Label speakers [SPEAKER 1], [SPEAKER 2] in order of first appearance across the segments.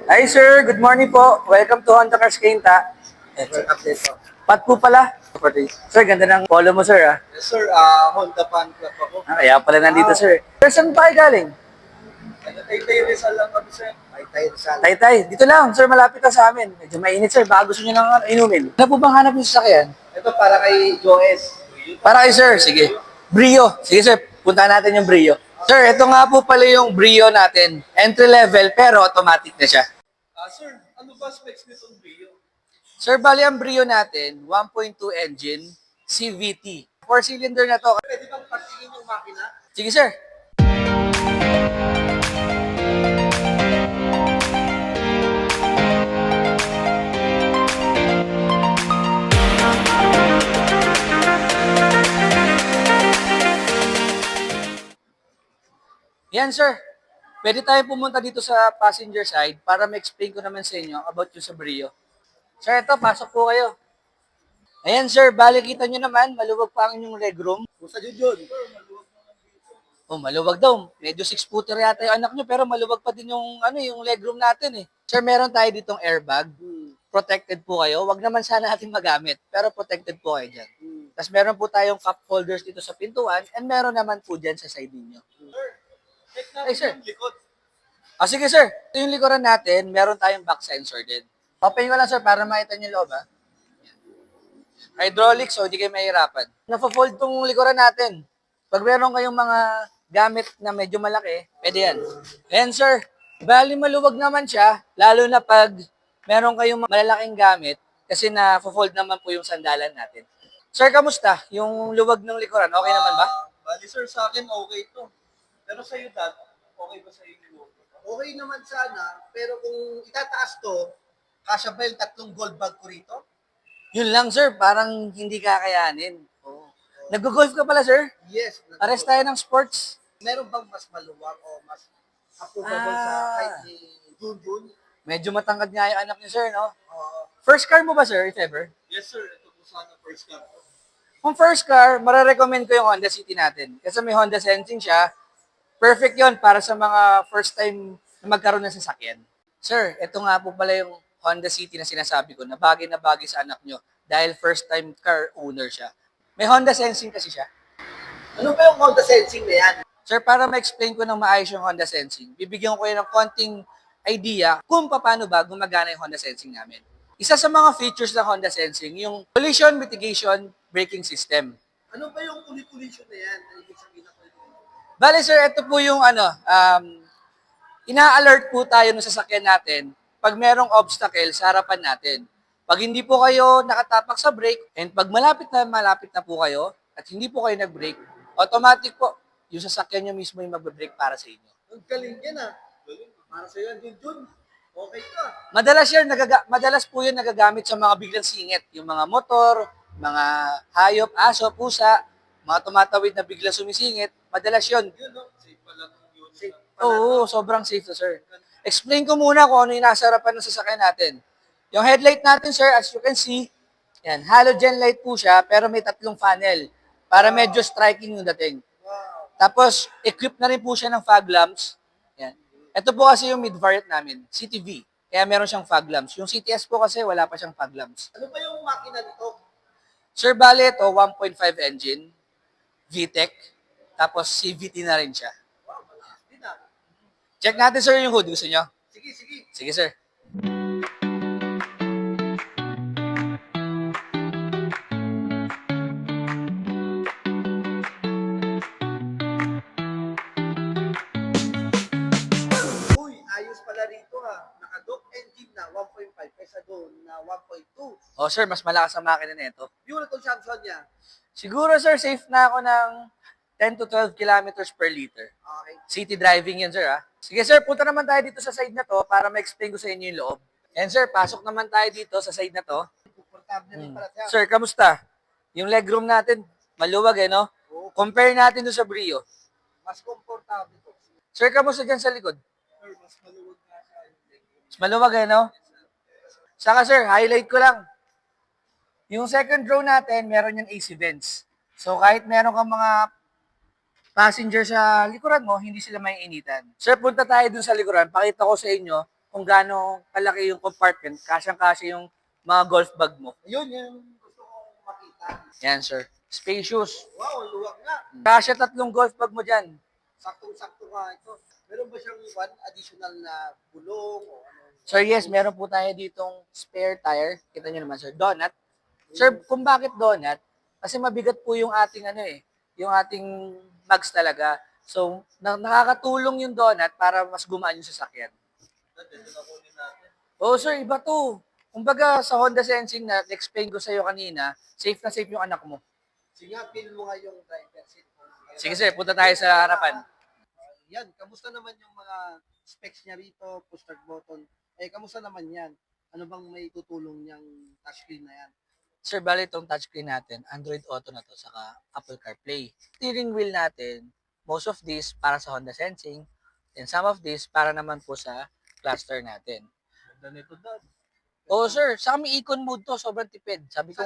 [SPEAKER 1] Hi sir, good morning po. Welcome to Honda Cars Quinta.
[SPEAKER 2] Update po.
[SPEAKER 1] Pat po pala. Sir, ganda ng polo mo sir ah.
[SPEAKER 2] Yes, sir. Honda Fan Club ako.
[SPEAKER 1] Kaya pala nandito sir. Sir, saan pa kayo galing?
[SPEAKER 2] Taytay Rizal lang kami, sir. Taytay Rizal.
[SPEAKER 1] Taytay, dito lang sir, malapit lang sa amin. Medyo mainit sir, baka gusto nyo ng inumin. Ano po bang hanap nyo sa sakyan?
[SPEAKER 2] Ito para kay Joes.
[SPEAKER 1] Para kayo sir, sige. Brio. Sige sir, puntahan natin yung Brio. Sir, ito nga po pala yung Brio natin. Entry level pero automatic na siya.
[SPEAKER 2] Sir, ano ba specs nitong Brio?
[SPEAKER 1] Sir, bali ang Brio natin, 1.2 engine, CVT. 4-cylinder na to.
[SPEAKER 2] Pwede bang patingin yung makina?
[SPEAKER 1] Sige sir. Yan sir. Pwede tayo pumunta dito sa passenger side para ma-explain ko naman sa inyo about yung sa Brio. Sir, ito, pasok po kayo. Ayan sir, bali kita nyo naman, maluwag pa ang inyong legroom.
[SPEAKER 2] Kung sa yun.
[SPEAKER 1] Oh, maluwag daw. Medyo 6-footer yata yung anak nyo, pero maluwag pa din yung, yung legroom natin eh. Sir, meron tayo ditong airbag. Protected po kayo. Wag naman sana natin magamit, pero protected po kayo dyan. Tapos meron po tayong cup holders dito sa pintuan, and meron naman po dyan sa side ninyo.
[SPEAKER 2] Sir, check
[SPEAKER 1] Ay, sir.
[SPEAKER 2] natin yung likod.
[SPEAKER 1] Sige sir, ito yung likuran natin, meron tayong back sensor din. Open ko lang sir para makita nyo yung loob ha. Hydraulic, so hindi kayo mahirapan. Nafa-fold tong likuran natin. Pag meron kayong mga gamit na medyo malaki, pwede yan. Ayan sir, bali maluwag naman siya, lalo na pag meron kayong malalaking gamit, kasi na-fold naman po yung sandalan natin. Sir, kamusta? Yung luwag ng likuran, okay naman ba?
[SPEAKER 2] Bali, sir, sa akin okay to. Pero sa iyo, Dad, okay ba sa iyo yung logo? Okay naman sana, pero kung itataas to, kasya ba yung 3 gold bag ko rito?
[SPEAKER 1] Yun lang sir, parang hindi kakayanin. Oh. Nag-golf ka pala sir?
[SPEAKER 2] Yes.
[SPEAKER 1] Pares tayo ng sports.
[SPEAKER 2] Meron bang mas maluwag o mas approvable sa height ni Junjun?
[SPEAKER 1] Medyo matangkad nga yung anak niyo sir, no?
[SPEAKER 2] Uh,
[SPEAKER 1] First car mo ba sir, if ever?
[SPEAKER 2] yes, sir. Ito po sana first car ko.
[SPEAKER 1] Kung first car, marirecommend ko yung Honda City natin. Kasi may Honda Sensing siya. Perfect yon para sa mga first time na magkaroon ng sasakyan. Sir, ito nga po pala yung Honda City na sinasabi ko na bagay sa anak nyo dahil first time car owner siya. May Honda Sensing kasi siya.
[SPEAKER 2] Ano ba yung Honda Sensing na yan?
[SPEAKER 1] Sir, para ma-explain ko ng maayos yung Honda Sensing, bibigyan ko kayo ng konting idea kung paano ba gumagana yung Honda Sensing namin. Isa sa mga features ng Honda Sensing, yung collision mitigation braking system.
[SPEAKER 2] Ano ba yung collision na yan? Ano ibig sabihin na collision?
[SPEAKER 1] Bale sir, ito po yung ina-alert po tayo ng sasakyan natin pag merong obstacle sa harapan natin. Pag hindi po kayo nakatapak sa brake, and pag malapit na po kayo, at hindi po kayo nag-brake, automatic po, yung sasakyan nyo mismo yung mag-brake para sa inyo.
[SPEAKER 2] Ang galing yan ah. Galing. Para sa iyo, Junjun. Okay ka.
[SPEAKER 1] Madalas po yun nagagamit sa mga biglang singit. Yung mga motor, mga hayop, aso, pusa, mga tumatawid na biglang sumisingit, madalas yun.
[SPEAKER 2] Yun no? Safe pala yun.
[SPEAKER 1] Safe. Oo, sobrang safe to, sir. Explain ko muna kung ano yung nasa harapan ng sasakyan natin. Yung headlight natin, sir, as you can see, yan, halogen light po siya, pero may 3 funnel para medyo striking yung dating.
[SPEAKER 2] Wow.
[SPEAKER 1] Tapos, equipped na rin po siya ng fog lamps. Yan. Ito po kasi yung mid-variant namin, CTV. Kaya meron siyang fog lamps. Yung CTS po kasi wala pa siyang fog lamps.
[SPEAKER 2] Ano ba yung makina nito?
[SPEAKER 1] Sir, bale ito, 1.5 engine, VTEC, tapos CVT na rin siya.
[SPEAKER 2] Wow, malakas din ah.
[SPEAKER 1] Check natin, sir, yung hood. Gusto nyo?
[SPEAKER 2] Sige, sige.
[SPEAKER 1] Sige, sir.
[SPEAKER 2] Uy, ayos pala rito ha. Naka-dock engine na 1.5 kaysa doon na 1.2.
[SPEAKER 1] Oh, sir, mas malakas ang makina nito.
[SPEAKER 2] Fuel consumption niya.
[SPEAKER 1] Siguro, sir, safe na ako ng 10 to 12 kilometers per liter.
[SPEAKER 2] Okay.
[SPEAKER 1] City driving yan, sir, ha? Sige, sir, punta naman tayo dito sa side na to para ma-explain ko sa inyo yung loob. And, sir, pasok naman tayo dito sa side na to.
[SPEAKER 2] Komportable rin pala siya.
[SPEAKER 1] Sir, kamusta? Yung legroom natin, maluwag, no?
[SPEAKER 2] Oo.
[SPEAKER 1] Compare natin doon sa Brio.
[SPEAKER 2] Mas komportable to.
[SPEAKER 1] Sir, kamusta dyan sa likod?
[SPEAKER 2] Sir, mas maluwag nga siya.
[SPEAKER 1] Mas maluwag, no? Saka, sir, highlight ko lang. Yung second row natin, meron yung AC vents. So, kahit meron kang mga passenger sa likuran mo, hindi sila may initan. Sir, punta tayo dun sa likuran. Pakita ko sa inyo kung gaano kalaki yung compartment, kasyang-kasya yung mga golf bag mo.
[SPEAKER 2] Yun yung gusto kong makita.
[SPEAKER 1] Yan, sir. Spacious.
[SPEAKER 2] Wow, luwag nga.
[SPEAKER 1] Kasya 3 golf bag mo dyan.
[SPEAKER 2] Saktong-sakto nga ito. Meron ba siyang one additional na gulong o ano?
[SPEAKER 1] Sir, yes, meron po tayo ditong spare tire. Kita nyo naman, sir. Donut. Sir, kung bakit donut? Kasi mabigat po yung ating yung ating mags talaga. So, nakakatulong yung donut para mas gumaan yung sasakyan. Oo, sir, iba to. Kumbaga, sa Honda Sensing na explain ko sa iyo kanina, safe na safe yung anak mo.
[SPEAKER 2] Sige nga, feel mo nga yung driver seat.
[SPEAKER 1] Sige, sir, punta tayo sa harapan.
[SPEAKER 2] Yan, kamusta naman yung mga specs niya rito, push start button? Kamusta naman yan? Ano bang may tutulong niyang touchscreen na yan?
[SPEAKER 1] Sir, bali itong touchscreen natin, Android Auto na to, saka Apple CarPlay. Steering wheel natin, most of this para sa Honda Sensing, and some of this para naman po sa cluster natin.
[SPEAKER 2] Ganda nito, Dad.
[SPEAKER 1] Oo, sir, sa kami econ mode to, sobrang tipid. Sabi ko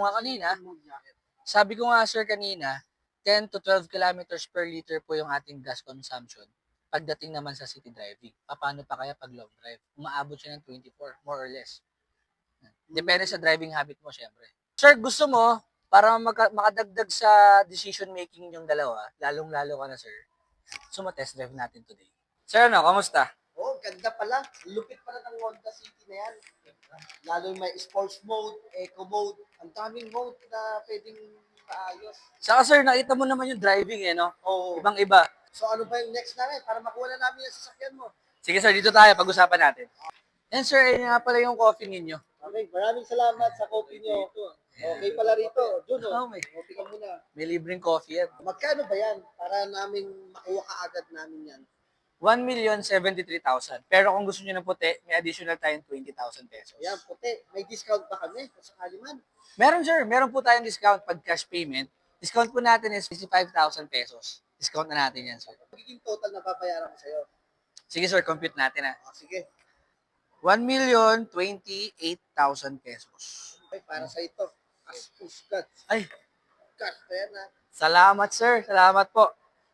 [SPEAKER 1] nga sir kanina, 10 to 12 kilometers per liter po yung ating gas consumption pagdating naman sa city driving. Paano pa kaya pag long drive? Umaabot siya ng 24, more or less. Depende sa driving habit mo, syempre. Sir, gusto mo, para makadagdag sa decision making yung dalawa, lalong-lalo ka na, sir, so test drive natin today. Sir, ano, kamusta?
[SPEAKER 2] Oh, ganda pala. Lupit pala ng Honda City na yan. Lalo yung may sports mode, eco mode. Ang daming mode na pwedeng maayos.
[SPEAKER 1] Saka sir, nakita mo naman yung driving no?
[SPEAKER 2] Oo.
[SPEAKER 1] Ibang-iba.
[SPEAKER 2] So ano ba yung next namin para makuha na namin yung sasakyan mo?
[SPEAKER 1] Sige sir, dito tayo, pag-usapan natin. Yan sir, yun nga pala yung coffee ninyo.
[SPEAKER 2] Okay, maraming salamat sa coffee nyo. Okay pala rito. Juno,
[SPEAKER 1] Oh, may
[SPEAKER 2] coffee ka muna.
[SPEAKER 1] libreng coffee yan.
[SPEAKER 2] Magkano ba yan para namin makuha kaagad namin yan?
[SPEAKER 1] 1,073,000. Pero kung gusto niyo ng puti, may additional tayong 20,000 pesos.
[SPEAKER 2] Ayan, puti. May discount ba kami kung sakali man?
[SPEAKER 1] Meron sir, meron po tayong discount pag cash payment. Discount po natin is 65,000 pesos. Discount na natin yan sir.
[SPEAKER 2] Magiging total na babayaran ko sa'yo.
[SPEAKER 1] Sige sir, compute natin
[SPEAKER 2] Sige.
[SPEAKER 1] 1,028,000 pesos.
[SPEAKER 2] Okay, para sa ito. As puskat.
[SPEAKER 1] Ay,
[SPEAKER 2] Cash pa yan ha.
[SPEAKER 1] salamat sir, salamat po.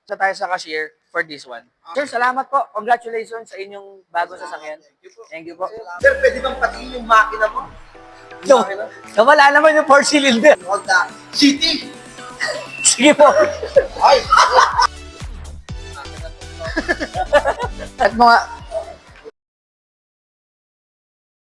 [SPEAKER 1] Sa tayo sa cashier for this one. Sir, salamat po. Congratulations sa inyong bagong sasakyan. Thank you po.
[SPEAKER 2] Sir, pwede bang patingin yung makina mo?
[SPEAKER 1] No, wala naman yung 4-cylinder.
[SPEAKER 2] Honda City!
[SPEAKER 1] Sige po.
[SPEAKER 2] Ay!
[SPEAKER 1] At mga